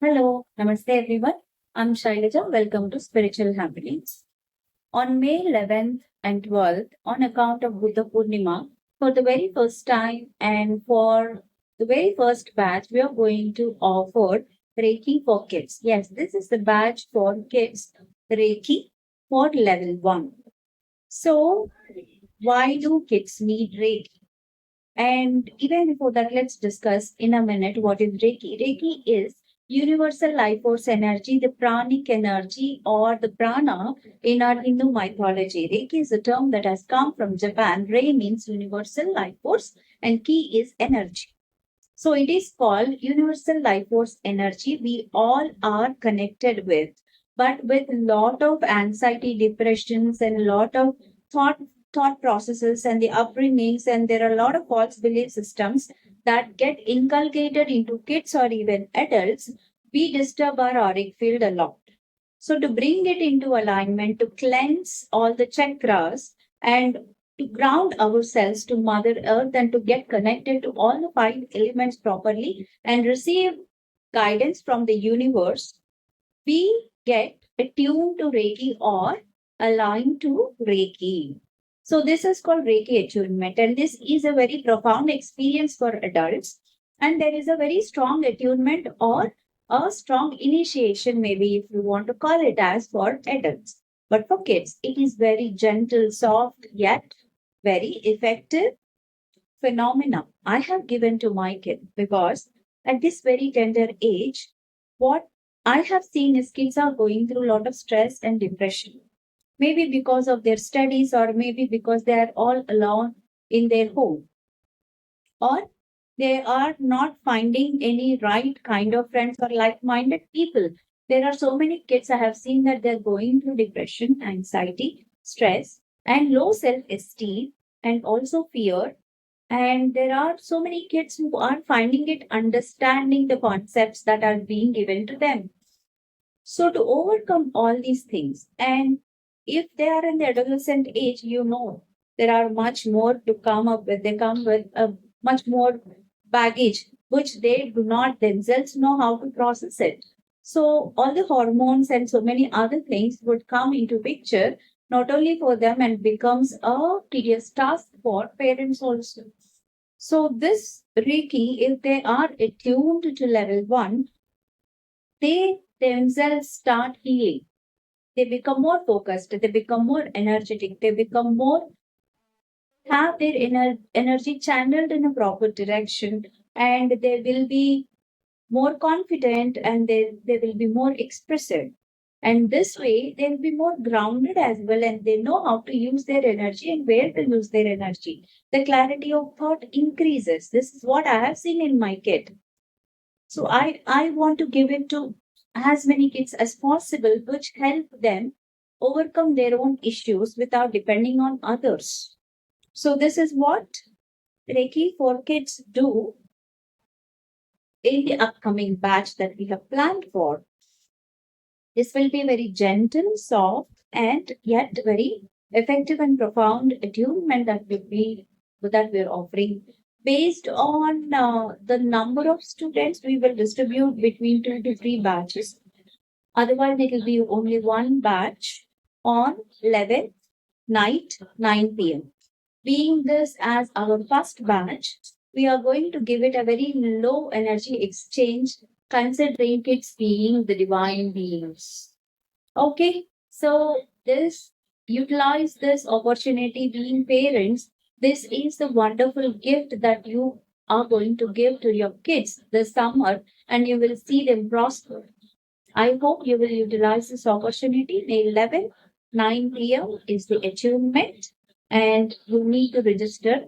Hello, Namaste everyone. I'm Shailaja. Welcome to Spiritual Happenings. On May 11th and 12th, on account of Buddha Purnima, for the very first time and for the very first batch, we are going to offer Reiki for kids. Yes, this is the batch for kids, Reiki for level 1. So, why do kids need Reiki? And even before that, let's discuss in a minute what is Reiki. Reiki is universal life force energy, the pranic energy or the prana in our Hindu mythology. Reiki is a term that has come from Japan. Rei means universal life force and ki is energy. So it is called universal life force energy. We all are connected with, but with a lot of anxiety, depressions, and a lot of thought thought processes and the upbringings, and there are a lot of false belief systems that get inculcated into kids or even adults. We disturb our auric field a lot. So to bring it into alignment, to cleanse all the chakras and to ground ourselves to Mother Earth and to get connected to all the five elements properly and receive guidance from the universe, we get attuned to Reiki or aligned to Reiki. So this is called Reiki attunement, and this is a very profound experience for adults. And there is a very strong attunement or a strong initiation, maybe if you want to call it as for adults. But for kids, it is very gentle, soft, yet very effective phenomena I have given to my kid because at this very tender age, what I have seen is kids are going through a lot of stress and depression. Maybe because of their studies, or maybe because they are all alone in their home, or they are not finding any right kind of friends or like minded people. There are so many kids I have seen that they're going through depression, anxiety, stress, and low self esteem, and also fear, and there are so many kids who are finding it understanding the concepts that are being given to them. So, to overcome all these things, and if they are in the adolescent age, there are much more to come up with. They come with a much more baggage, which they do not themselves know how to process it. So, all the hormones and so many other things would come into picture, not only for them, and becomes a tedious task for parents also. So, this Reiki, if they are attuned to level 1, they themselves start healing. They become more focused, they become more energetic, they become more, have their energy channeled in a proper direction, and they will be more confident, and they will be more expressive. And this way, they'll be more grounded as well, and they know how to use their energy and where to use their energy. The clarity of thought increases. This is what I have seen in my kid. So I want to give it to as many kids as possible, which help them overcome their own issues without depending on others. So this is what Reiki for kids do in the upcoming batch that we have planned for. This will be very gentle, soft, and yet very effective and profound attunement that we're offering. Based on the number of students, we will distribute between 2 to 3 batches. Otherwise, it will be only one batch on 11th night 9 p.m. Being this as our first batch, we are going to give it a very low energy exchange, considering kids being the divine beings. Okay, so this utilize this opportunity being parents. This is the wonderful gift that you are going to give to your kids this summer, and you will see them prosper. I hope you will utilize this opportunity. May 11, 9 p.m. is the achievement, and you need to register.